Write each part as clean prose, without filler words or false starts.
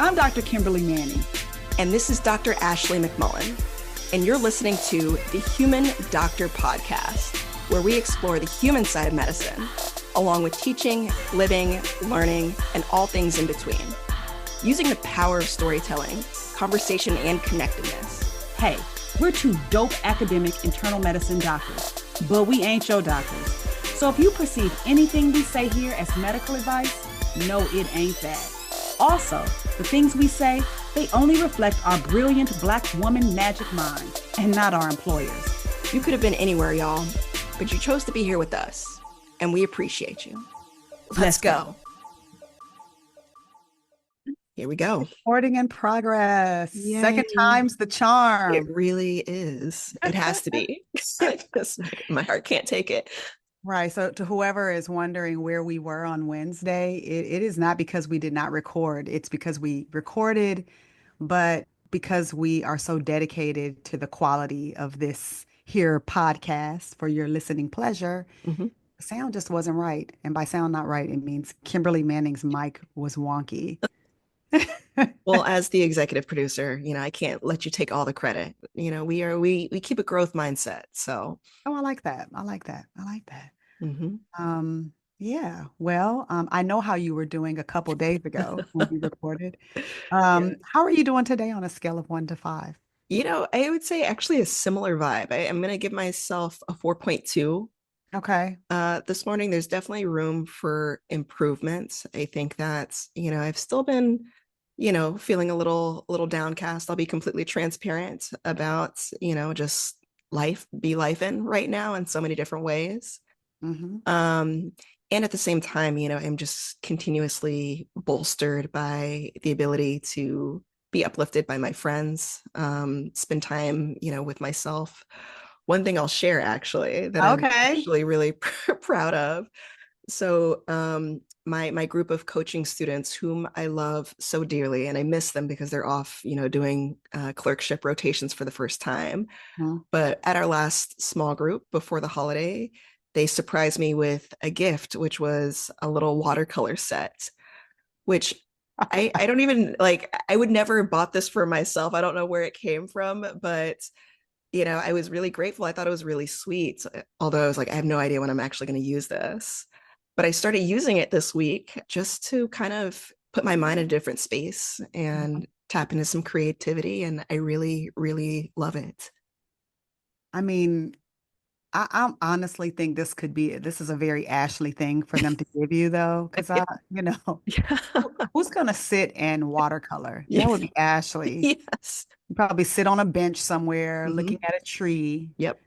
I'm Dr. Kimberly Manning. And this is Dr. Ashley McMullen. And you're listening to the Human Doctor Podcast, where we explore the human side of medicine, along with teaching, living, learning, and all things in between. Using the power of storytelling, conversation, and connectedness. Hey, we're two dope academic internal medicine doctors, but we ain't your doctors. So if you perceive anything we say here as medical advice, no, it ain't that. Also, the things we say, they only reflect our brilliant Black woman magic mind and not our employers. You could have been anywhere, y'all, but you chose to be here with us, and we appreciate you. Let's go. Here we go. Recording in progress. Yay. Second time's the charm. It really is. It has to be. My heart can't take it. Right. So to whoever is wondering where we were on Wednesday, it is not because we did not record. It's because we recorded, but because we are so dedicated to the quality of this here podcast for your listening pleasure, the sound just wasn't right. And by sound not right, it means Kimberly Manning's mic was wonky. Well, as the executive producer, I can't let you take all the credit. We keep a growth mindset. So. Oh, I like that. I like that. Mm-hmm. Yeah. Well, I know how you were doing a couple days ago when we recorded. How are you doing today on a scale of 1 to 5? I would say actually a similar vibe. I'm going to give myself a 4.2. Okay. This morning, there's definitely room for improvement. I think that, I've still been, feeling a little downcast. I'll be completely transparent about, just be life in right now in so many different ways. And at the same time, I'm just continuously bolstered by the ability to be uplifted by my friends, spend time, with myself. One thing I'll share actually that I'm actually really proud of. So my group of coaching students whom I love so dearly, and I miss them because they're off, doing clerkship rotations for the first time. But at our last small group before the holiday, they surprised me with a gift, which was a little watercolor set, which I don't even I would never have bought this for myself. I don't know where it came from, but I was really grateful. I thought it was really sweet. Although I was like, I have no idea when I'm actually going to use this. But I started using it this week just to kind of put my mind in a different space and tap into some creativity. And I really, really love it. I mean, I honestly think this is a very Ashley thing for them to give you though. Because who's going to sit and watercolor? That would be Ashley. Yes. You probably sit on a bench somewhere looking at a tree. Yep.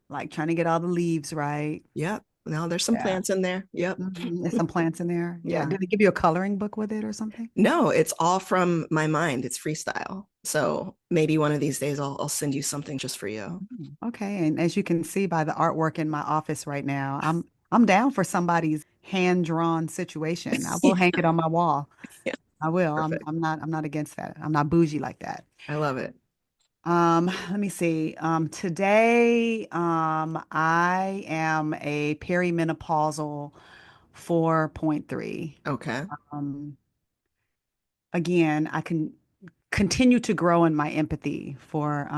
Like trying to get all the leaves right. Yep. No, there's some plants in there. Yep. There's some plants in there. Yeah. Did they give you a coloring book with it or something? No, it's all from my mind. It's freestyle. So maybe one of these days I'll send you something just for you. Okay. And as you can see by the artwork in my office right now, I'm down for somebody's hand-drawn situation. I will hang it on my wall. Yeah. I will. I'm not against that. I'm not bougie like that. I love it. Let me see. Today, I am a perimenopausal 4.3. Okay. Again, I can continue to grow in my empathy for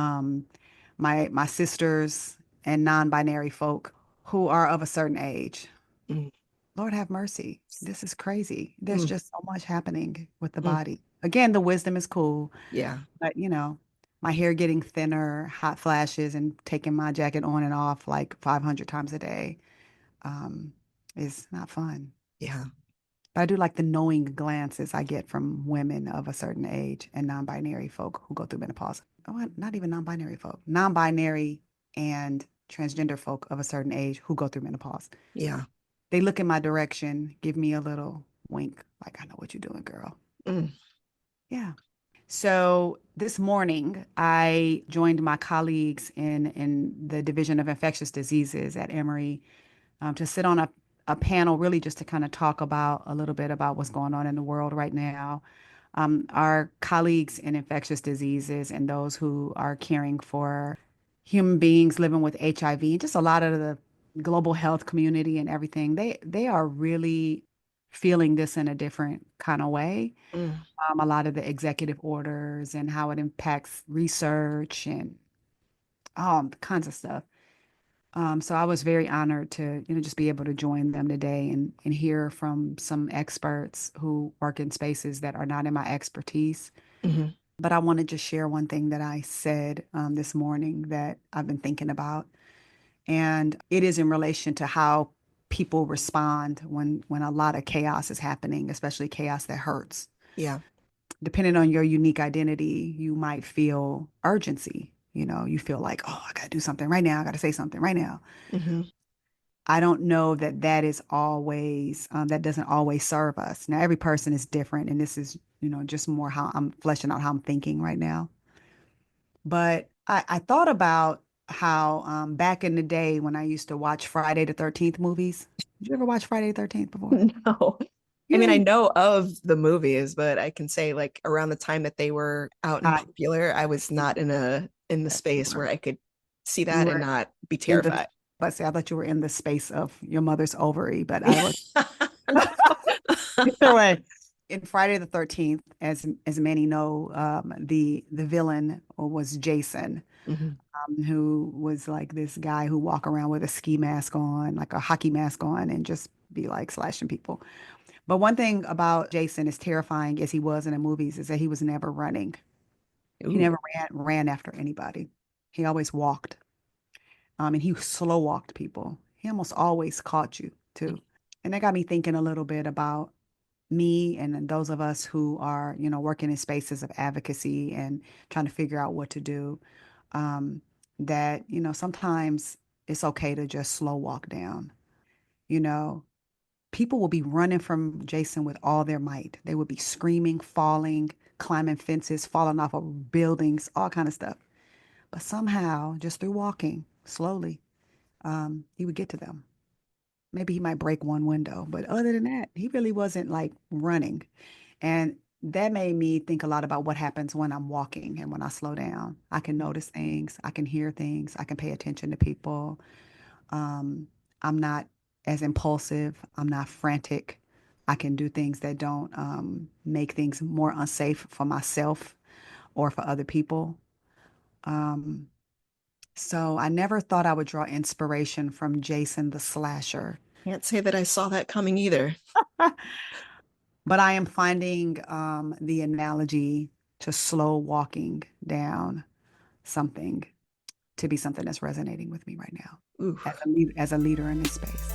my sisters and non-binary folk who are of a certain age. Lord have mercy. This is crazy. There's just so much happening with the body. Again, the wisdom is cool. Yeah. But my hair getting thinner, hot flashes, and taking my jacket on and off like 500 times a day is not fun. Yeah. But I do like the knowing glances I get from women of a certain age and non-binary folk who go through menopause. Oh, not even non-binary folk. Non-binary and transgender folk of a certain age who go through menopause. Yeah. They look in my direction, give me a little wink, like, I know what you're doing, girl. Yeah. So this morning, I joined my colleagues in the Division of Infectious Diseases at Emory to sit on a panel really just to kind of talk about a little bit about what's going on in the world right now. Our colleagues in infectious diseases and those who are caring for human beings living with HIV, and just a lot of the global health community and everything, they are really feeling this in a different kind of way. Mm, A lot of the executive orders and how it impacts research and kinds of stuff. So I was very honored to, just be able to join them today and hear from some experts who work in spaces that are not in my expertise. mhm. But I want to just share one thing that I said this morning that I've been thinking about, and it is in relation to how people respond when a lot of chaos is happening, especially chaos that hurts. Yeah. Depending on your unique identity, you might feel urgency. You feel like, oh, I got to do something right now. I got to say something right now. Hmm. I don't know that that doesn't always serve us. Now, every person is different, and this is, just more how I'm fleshing out how I'm thinking right now. But I thought about how back in the day when I used to watch Friday the 13th movies. Did you ever watch Friday the 13th before? No. I mean, I You know of the movies, but I can say like around the time that they were out and I, popular, I was not in the yes, you space where were. I could see You that and were not be in the, terrified. let's say, I thought you were in the space of your mother's ovary, but I was. Either way, in Friday the 13th, as many know, the villain was Jason, Mhm. who was like this guy who walk around with a ski mask on, like a hockey mask on, and just be like slashing people. But one thing about Jason, as terrifying as he was in the movies, is that he was never running. He Ooh. never ran after anybody. He always walked. And he slow walked people. He almost always caught you too. And that got me thinking a little bit about me and then those of us who are, working in spaces of advocacy and trying to figure out what to do. Um, that, sometimes it's okay to just slow walk down. You know, People will be running from Jason with all their might. They would be screaming, falling, climbing fences, falling off of buildings, all kind of stuff. But somehow, just through walking slowly, he would get to them. Maybe he might break one window, but other than that, he really wasn't like running. And that made me think a lot about what happens when I'm walking and when I slow down. I can notice things, I can hear things, I can pay attention to people. Um, I'm not as impulsive, I'm not frantic. I can do things that don't make things more unsafe for myself or for other people. Um, so I never thought I would draw inspiration from Jason the Slasher. Can't say that I saw that coming either. But I am finding the analogy to slow walking down something to be something that's resonating with me right now Ooh. as a leader in this space.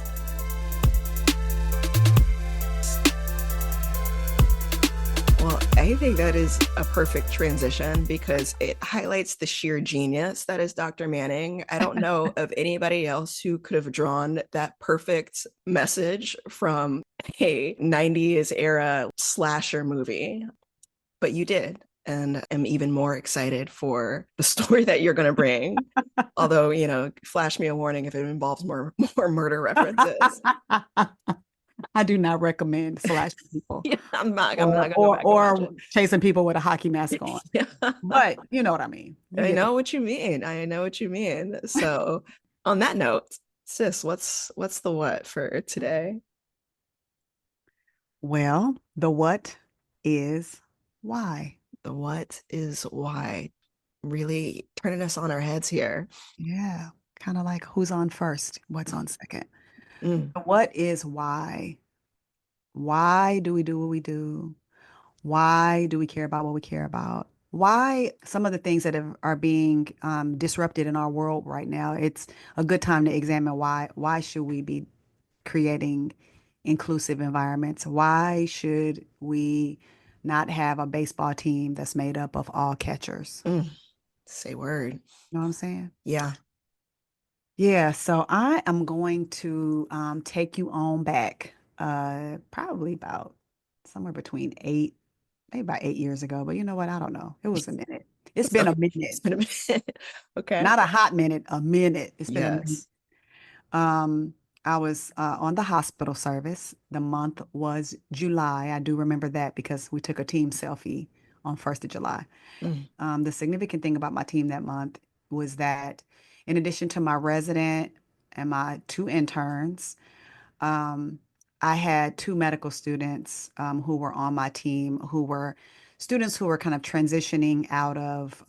Well, I think that is a perfect transition because it highlights the sheer genius that is Dr. Manning. I don't know of anybody else who could have drawn that perfect message from a 90s era slasher movie, but you did. And I'm even more excited for the story that you're going to bring. Although, flash me a warning if it involves more murder references. I do not recommend slashing people Yeah, I'm or not gonna go or back and watch or it. chasing people with a hockey mask on. Yeah. But you know what I mean. You I get the know what you mean. I know what you mean. So, on that note, sis, what's the what for today? well, the what is why. The what is why. Really turning us on our heads here. Yeah, kind of like who's on first, what's on second. Mm, The what is why. Why do we do what we do? Why do we care about what we care about? Why some of the things that are being disrupted in our world right now? It's a good time to examine why. Why should we be creating inclusive environments? Why should we not have a baseball team that's made up of all catchers? mm, say word. You know what I'm saying? Yeah. Yeah, so I am going to take you on back, probably about somewhere between maybe about 8 years ago. But you know what? I don't know. It was a minute. It's It's been okay. a It's minute, been a minute. Okay. not a hot minute, a minute. It's been a minute. Yes. Um, I was on the hospital service. The month was July. I do remember that because we took a team selfie on 1st of July. Mm, The significant thing about my team that month was that in addition to my resident and my two interns, um, I had two medical students who were on my team who were students who were kind of transitioning out of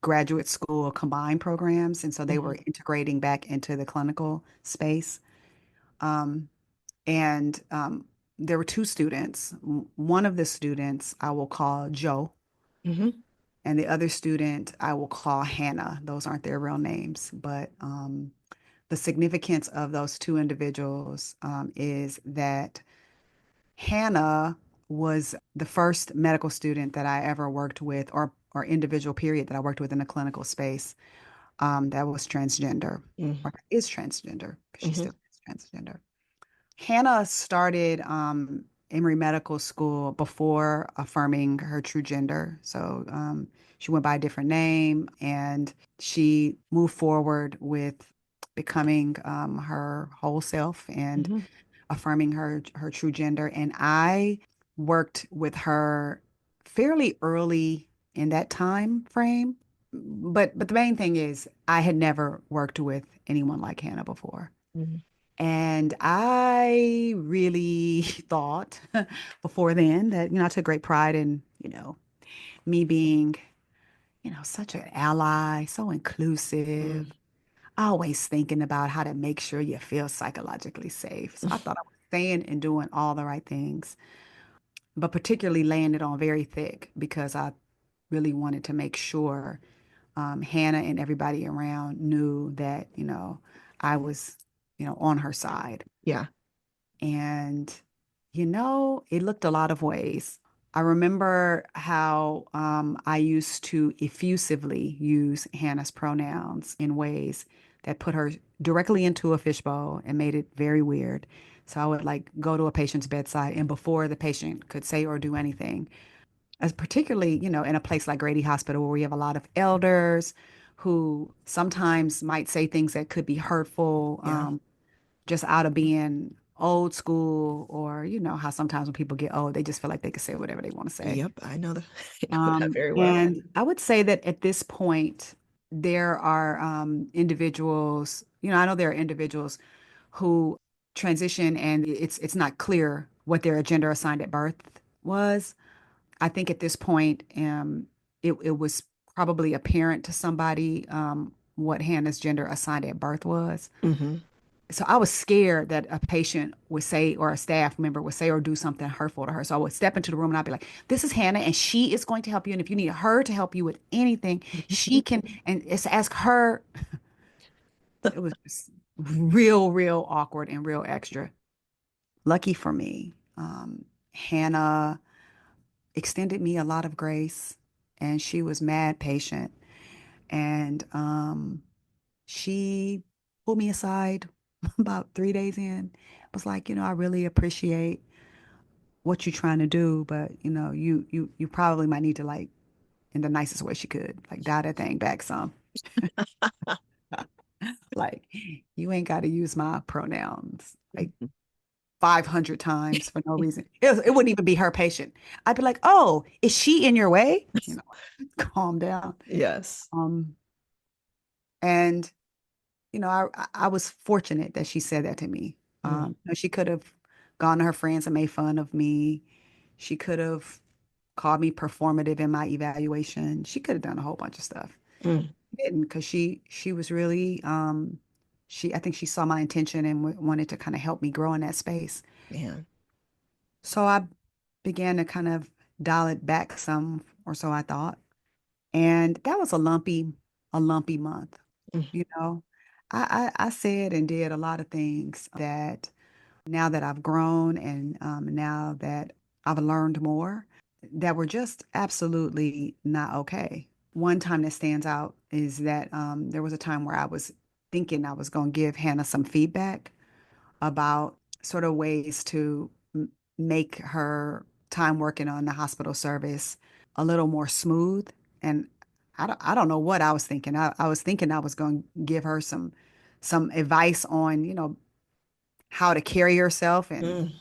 graduate school combined programs. And so they were Mhm. integrating back into the clinical space. Um, and there were two students. One of the students I will call Joe, Mhm. and the other student I will call Hannah. Those aren't their real names, but the significance of those two individuals is that Hannah was the first medical student that I ever worked with, or individual period that I worked with in the clinical space, that was transgender, Mhm. or is transgender, because she Mhm. still is transgender. Hannah started Emory Medical School before affirming her true gender. So she went by a different name, and she moved forward with becoming her whole self and Mhm. affirming her true gender. And I worked with her fairly early in that time frame. But the main thing is I had never worked with anyone like Hannah before. Mhm. And I really thought before then that, I took great pride in, me being, such an ally, so inclusive, Mhm. always thinking about how to make sure you feel psychologically safe. So I thought I was saying and doing all the right things, but particularly laying it on very thick because I really wanted to make sure Hannah and everybody around knew that, I was, on her side. Yeah. And, it looked a lot of ways. I remember how I used to effusively use Hannah's pronouns in ways that put her directly into a fishbowl and made it very weird. So I would like go to a patient's bedside, and before the patient could say or do anything, as particularly, in a place like Grady Hospital where we have a lot of elders who sometimes might say things that could be hurtful, Yeah. just out of being old school, or how sometimes when people get old, they just feel like they can say whatever they want to say. Yep. I know that. I know that very well. And I would say that at this point, there are individuals, I know there are individuals who transition and it's not clear what their gender assigned at birth was. I think at this point, it was probably apparent to somebody what Hannah's gender assigned at birth was. Mhm. So I was scared that a patient would say, or a staff member would say or do something hurtful to her. So I would step into the room and I'd be like, "This is Hannah, and she is going to help you. And if you need her to help you with anything, she can." And it's ask her. It was just real, real awkward and real extra. Lucky for me, Hannah extended me a lot of grace, and she was mad patient. And she pulled me aside about 3 days in, was like, I really appreciate what you're trying to do, but you probably might need to, like, in the nicest way she could, like, dial that thing back some. Like, you ain't got to use my pronouns like Mhm. 500 times for no reason. It wouldn't even be her patient. I'd be like, "Oh, is she in your way?" Calm down. Yes. Um, and I was fortunate that she said that to me. Mm. She could have gone to her friends and made fun of me. She could have called me performative in my evaluation. She could have done a whole bunch of stuff. Mm. She didn't, because she was really I think she saw my intention and wanted to kind of help me grow in that space. Man. So I began to kind of dial it back some, or so I thought. And that was a lumpy month. Mm. You know, I said and did a lot of things that now that I've grown, and now that I've learned more, that were just absolutely not okay. One time that stands out is that there was a time where I was thinking I was going to give Hannah some feedback about sort of ways to make her time working on the hospital service a little more smooth. And I don't know what I was thinking. I was thinking I was going to give her some advice on, how to carry herself. And Mm.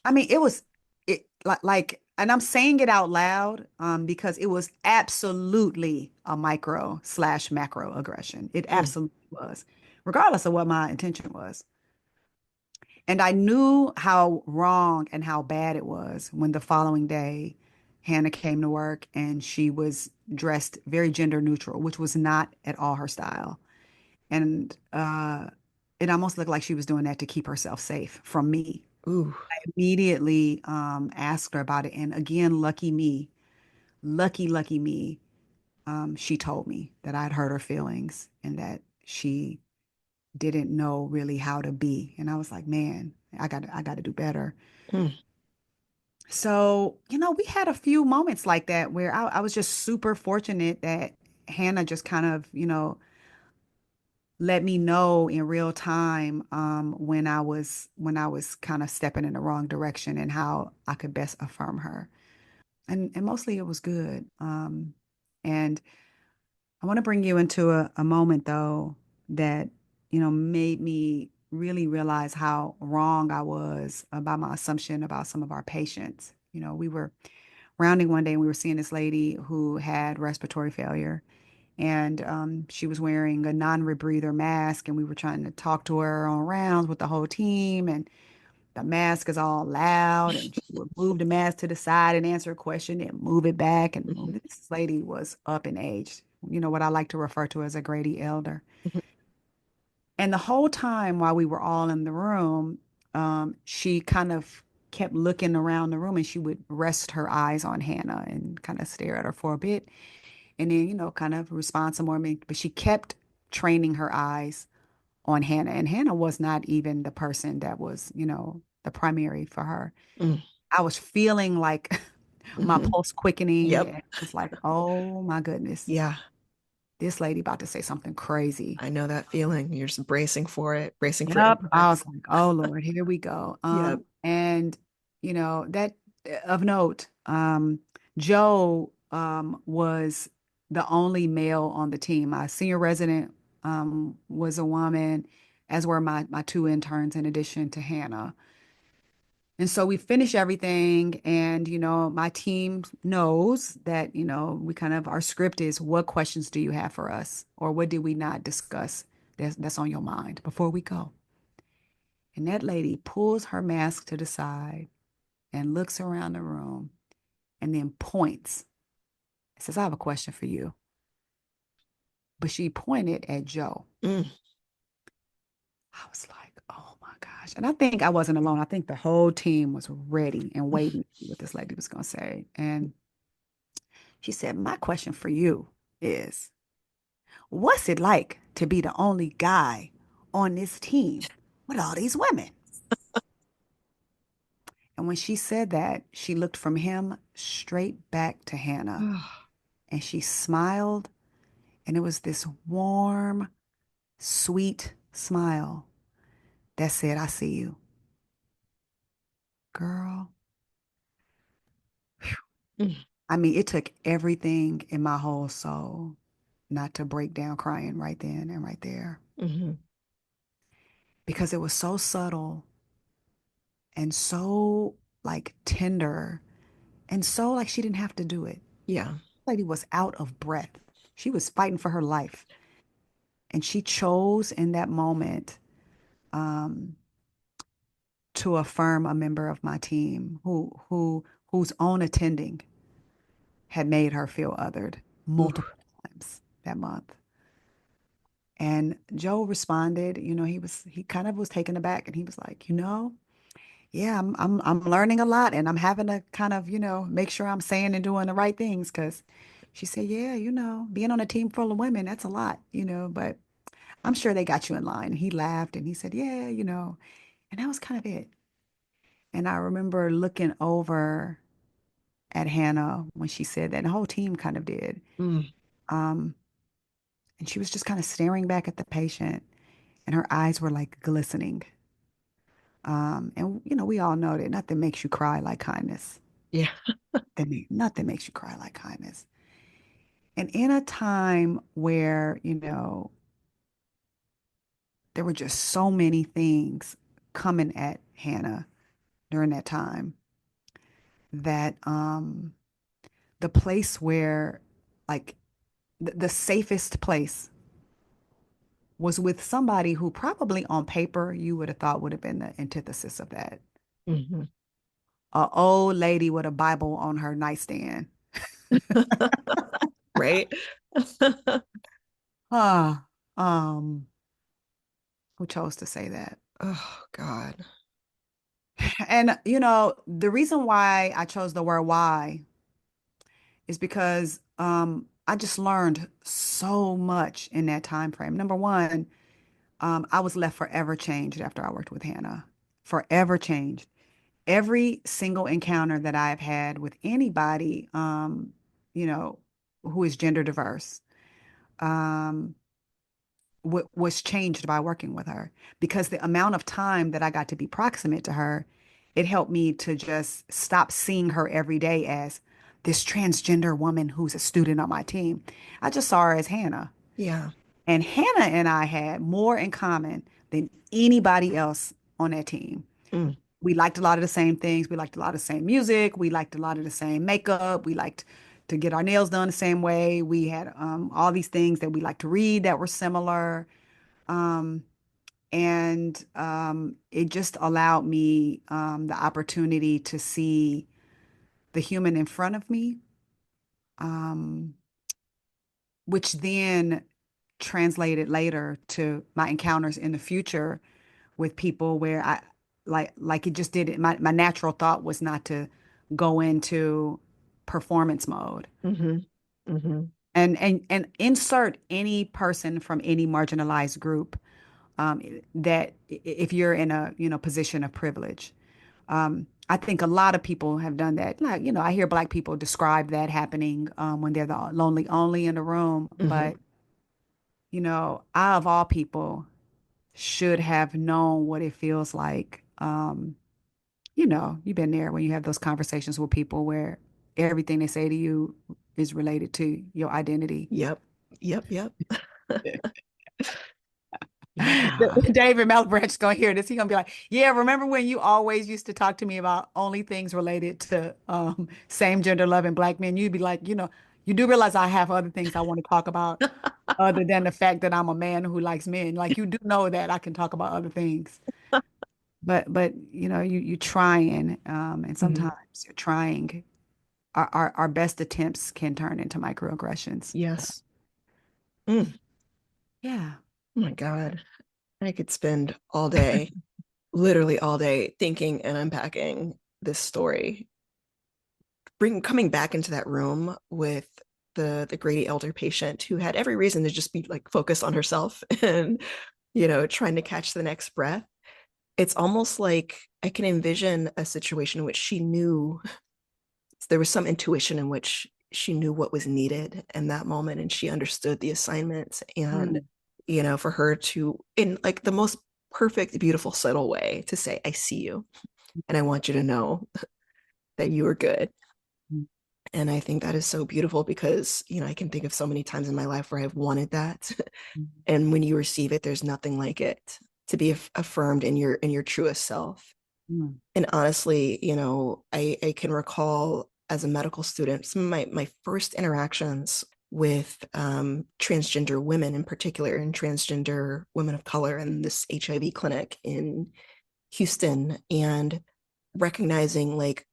I mean, it was it like, and I'm saying it out loud because it was absolutely a micro/macro aggression. It Mm. absolutely was, regardless of what my intention was. And I knew how wrong and how bad it was when the following day Hannah came to work and she was dressed very gender neutral, which was not at all her style. And it almost looked like she was doing that to keep herself safe from me. Ooh. Immediately asked her about it. And again, lucky me, she told me that I'd hurt her feelings and that she didn't know really how to be. And I was like, man, I got to do better. Mm. So, we had a few moments like that where I was just super fortunate that Hannah just kind of, let me know in real time when I was kind of stepping in the wrong direction and how I could best affirm her. And mostly it was good. And I want to bring you into a moment though that, made me really realize how wrong I was about my assumption about some of our patients. We were rounding one day and we were seeing this lady who had respiratory failure. And she was wearing a non-rebreather mask, and we were trying to talk to her on rounds with the whole team. And the mask is all loud, and she would move the mask to the side and answer a question and move it back and move Mhm. it. This lady was up in age, what I like to refer to as a Grady elder. Mhm. And the whole time while we were all in the room, she kind of kept looking around the room and she would rest her eyes on Hannah and kind of stare at her for a bit and then, kind of respond some more. But she kept training her eyes on Hannah. And Hannah was not even the person that was, the primary for her. Mm. I was feeling like my Mhm. pulse quickening. Yep. And it's like, oh my goodness, Yeah. this lady about to say something crazy. I know that feeling. You're just bracing for it, bracing for Yep. I impact. was like, oh Lord, here we go. Yep. And that of note, Joe was the only male on the team. My senior resident was a woman, as were my two interns, in addition to Hannah. And so we finish everything, and my team knows that we kind of our script is what questions do you have for us, or what did we not discuss that's on your mind before we go. And that lady pulls her mask to the side and looks around the room and then points and says, I have a question for you. But she pointed at Joe. Mm. I was like, oh my gosh. And I think I wasn't alone. I think the whole team was ready and waiting to see what this lady was going to say. And she said, my question for you is, what's it like to be the only guy on this team with all these women? And when she said that, she looked from him straight back to Hannah and she smiled. And it was this warm, sweet smile that said, I see you. Girl, Mm. I mean, it took everything in my whole soul not to break down crying right then and right there Mhm. because it was so subtle and so like tender and so like she didn't have to do it. Yeah. Lady was out of breath. She was fighting for her life. And she chose in that moment um, to affirm a member of my team whose own attending had made her feel othered Ooh. multiple times that month. And Joe responded, he kind of was taken aback and he was like, yeah, I'm learning a lot and I'm having to kind of, make sure I'm saying and doing the right things because she said, yeah, being on a team full of women, that's a lot, but I'm sure they got you in line. And he laughed and he said, yeah, and that was kind of it. And I remember looking over at Hannah when she said that, and the whole team kind of did. Mm. Um, and she was just kind of staring back at the patient, and her eyes were like glistening. And we all know that nothing makes you cry like kindness. Yeah. Nothing makes you cry like kindness. And in a time where, there were just so many things coming at Hannah during that time that the place where like the safest place was with somebody who probably on paper you would have thought would have been the antithesis of that. Mhm. A old lady with a Bible on her nightstand. Right. Ah, um, who chose to say that? Oh God. And the reason why I chose the word why is because I just learned so much in that time frame. Number one, I was left forever changed after I worked with Hannah. Forever changed. Every single encounter that I've had with anybody, you know, who is gender diverse, um, was changed by working with her because the amount of time that I got to be proximate to her, it helped me to just stop seeing her every day as this transgender woman who's a student on my team. I just saw her as Hannah. Yeah. And Hannah and I had more in common than anybody else on that team. Mm. We liked a lot of the same things. We liked a lot of the same music. We liked a lot of the same makeup. We liked to get our nails done the same way. We had all these things that we liked to read that were similar. Um, and it just allowed me the opportunity to see the human in front of me, um, which then translated later to my encounters in the future with people where I like it just did it. My natural thought was not to go into performance mode Hmm. Hmm. and insert any person from any marginalized group that if you're in a position of privilege. I think a lot of people have done that. Like, I hear Black people describe that happening when they're the lonely only in the room. Hmm. But, I, of all people, should have known what it feels like. You've been there when you have those conversations with people where everything they say to you is related to your identity. Yep. Yep. Yep. Yeah. David Malbranch's gonna hear this. He's gonna be like, "Yeah, remember when you always used to talk to me about only things related to same gender loving Black men?" You'd be like, you do realize I have other things I want to talk about other than the fact that I'm a man who likes men. Like you do know that I can talk about other things, but you trying, and Mhm. sometimes you're trying. Our best attempts can turn into microaggressions. Yes. Mm. Yeah. Oh my God. I could spend all day, literally all day, thinking and unpacking this story. Coming back into that room with the Grady elder patient who had every reason to just be like focused on herself and trying to catch the next breath. It's almost like I can envision a situation in which she knew there was some intuition in which she knew what was needed in that moment and she understood the assignment and Mm, for her to in like the most perfect beautiful subtle way to say I see you and I want you to know that you are good. mm, And I think that is so beautiful because I can think of so many times in my life where I've wanted that mm, and when you receive it there's nothing like it to be affirmed in your truest self. mm, And honestly, I can recall as a medical student, some of my first interactions with transgender women in particular, and transgender women of color in this HIV clinic in Houston, and recognizing like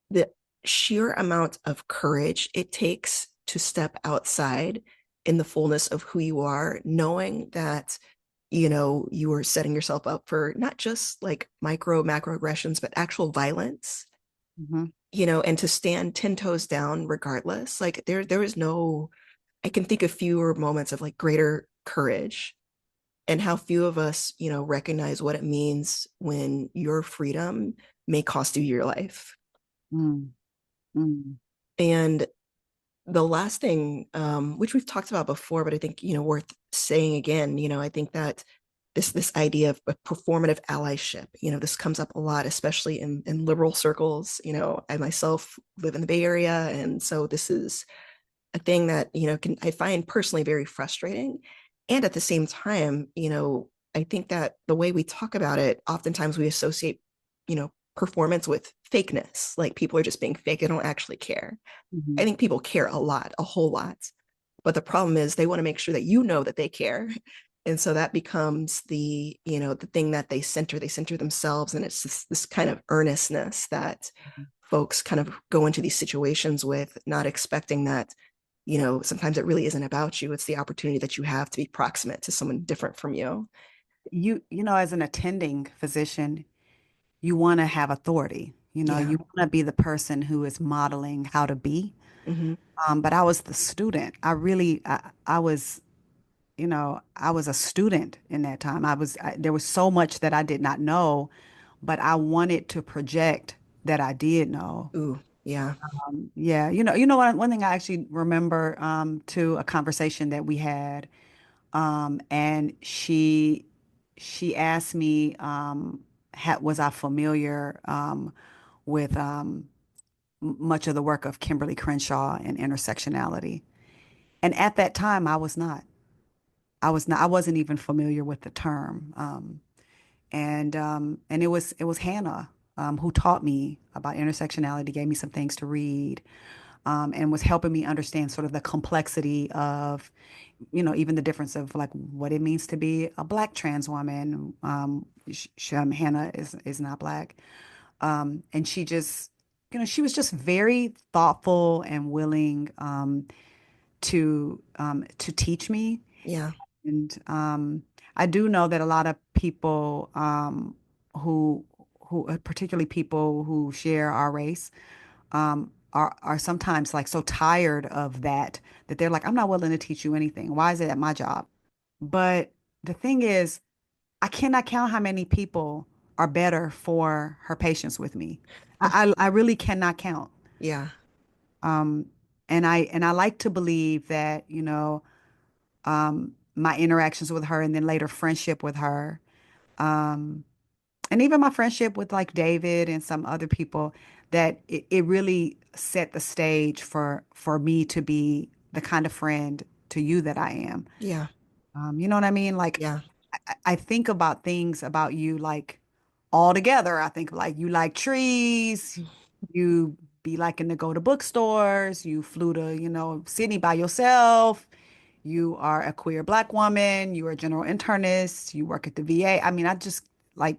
the sheer amount of courage it takes to step outside in the fullness of who you are, knowing that you are setting yourself up for not just like macroaggressions, but actual violence, mhm, and to stand 10 toes down regardless. Like there is no, I can think of fewer moments of like greater courage and how few of us, recognize what it means when your freedom may cost you your life. mm, mm, And the last thing, which we've talked about before, but I think worth saying again, I think that this idea of performative allyship, this comes up a lot, especially in liberal circles. I myself live in the Bay Area, and so this is a thing that I find personally very frustrating, and at the same time, I think that the way we talk about it, oftentimes we associate, performance with fakeness, like people are just being fake, they don't actually care. I mhm, think people care a lot, a whole lot. But the problem is they want to make sure that you know that they care And so that becomes the, the thing that they center themselves. And it's this kind of earnestness that folks kind of go into these situations with, not expecting that, sometimes it really isn't about you. It's the opportunity that you have to be proximate to someone different from you. As an attending physician, you want to have authority. Yeah. You want to be the person who is modeling how to be. Mm-hmm. But I was the student. I was, I was a student in that time. There was so much that I did not know, but I wanted to project that I did know. Ooh, yeah. Yeah, one thing I actually remember to a conversation that we had, and she asked me, was I familiar with much of the work of Kimberly Crenshaw and intersectionality? And at that time, I was not. I was not. I wasn't even familiar with the term. And it was Hannah who taught me about intersectionality, gave me some things to read, and was helping me understand sort of the complexity of, even the difference of like what it means to be a Black trans woman. Hannah is not Black, and she just, she was just very thoughtful and willing to teach me. Yeah. And I do know that a lot of people who particularly people who share our race are sometimes like so tired of that they're like, I'm not willing to teach you anything. Why is it at my job? But the thing is, I cannot count how many people are better for her patience with me. I really cannot count. Yeah. Um, and I like to believe that, my interactions with her and then later friendship with her, um, and even my friendship with like David and some other people, that it really set the stage for me to be the kind of friend to you that I am. Yeah. You know what I mean? Like Yeah. I think about things about you like all together. I think like you like trees, you be liking to go to bookstores, you flew to, Sydney by yourself, you are a queer Black woman, you are a general internist, you work at the VA. I mean, I just like,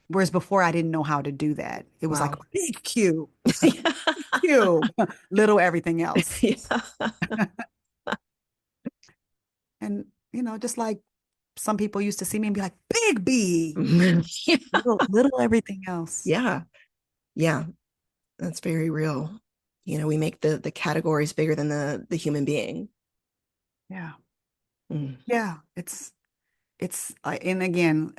whereas before I didn't know how to do that. It was like Wow. big Q, Yeah. Q, little everything else. Yeah. And, just like some people used to see me and be like, big B, Yeah. little everything else. Yeah. Yeah. That's very real. We make the categories bigger than the human being. Yeah. Mm. Yeah. And again,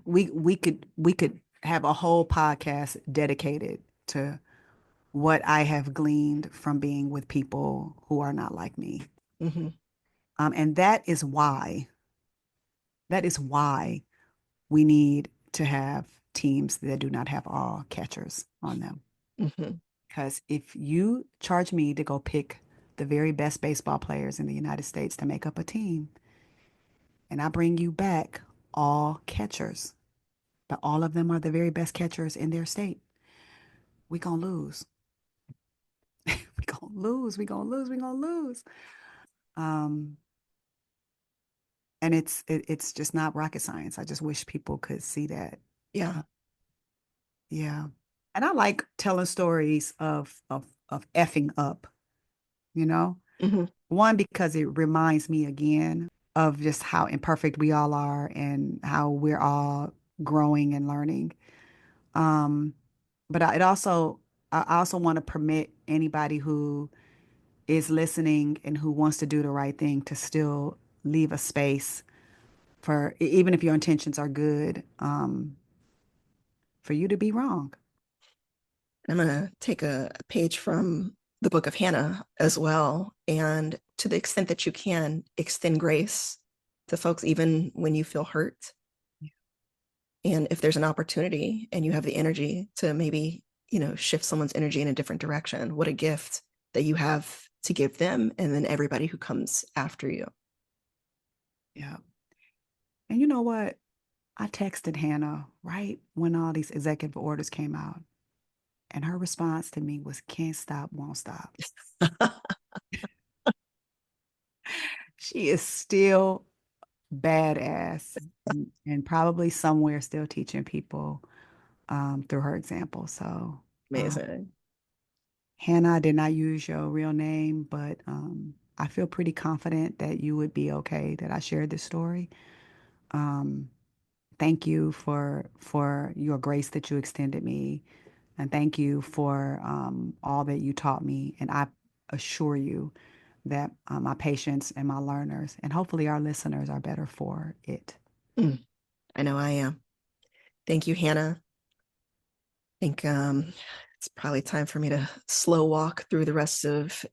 we could have a whole podcast dedicated to what I have gleaned from being with people who are not like me. Hmm. And that is why we need to have teams that do not have all catchers on them. Hmm. Because if you charge me to go pick the very best baseball players in the United States to make up a team, and I bring you back all catchers, but all of them are the very best catchers in their state, we gonna lose. We gonna lose. We gonna lose. We gonna lose. Um, and it's just not rocket science. I just wish people could see that. Yeah. Uh, yeah. And I like telling stories of effing up, you know? Hmm. One, because it reminds me again of just how imperfect we all are and how we're all growing and learning. Um, but I also want to permit anybody who is listening and who wants to do the right thing to still leave a space for, even if your intentions are good, for you to be wrong. I'm going to take a page from the book of Hannah as well. And to the extent that you can, extend grace to folks, even when you feel hurt. And if there's an opportunity and you have the energy to maybe, shift someone's energy in a different direction, what a gift that you have to give them and then everybody who comes after you. Yeah. And you know what? I texted Hannah right when all these executive orders came out, and her response to me was, can't stop, won't stop. She is still badass and probably somewhere still teaching people through her example. So Amazing. Hannah, I did not use your real name, but I feel pretty confident that you would be okay that I shared this story. Um, Thank you for your grace that you extended me, and thank you for all that you taught me. And I assure you that my patients and my learners, and hopefully our listeners, are better for it. I know I am. Thank you, Hannah. I think it's probably time for me to slow walk through the rest of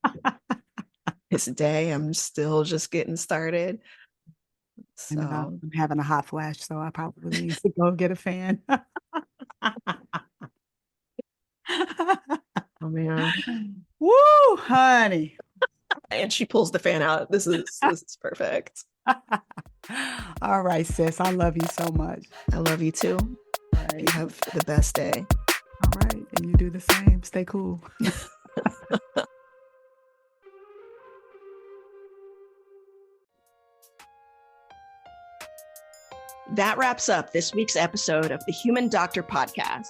this day. I'm still just getting started. And So, I'm having a hot flash, so I probably need to go get a fan. oh man. Woo, honey. And she pulls the fan out. This is perfect. All right, sis. I love you so much. I love you too. Right. You have the best day. All right. And you do the same. Stay cool. That wraps up this week's episode of the Human Doctor Podcast.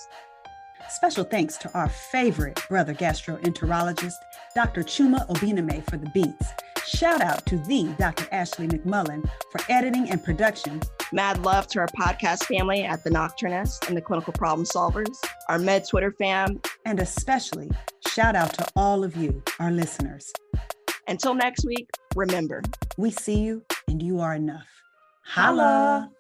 Special thanks to our favorite brother gastroenterologist, Dr. Chuma Obiname, for the beats. Shout out to the Dr. Ashley McMullen for editing and production. Mad love to our podcast family at The Nocturnist and the Clinical Problem Solvers, our Med Twitter fam. And especially shout out to all of you, our listeners. Until next week, remember, we see you and you are enough. Holla!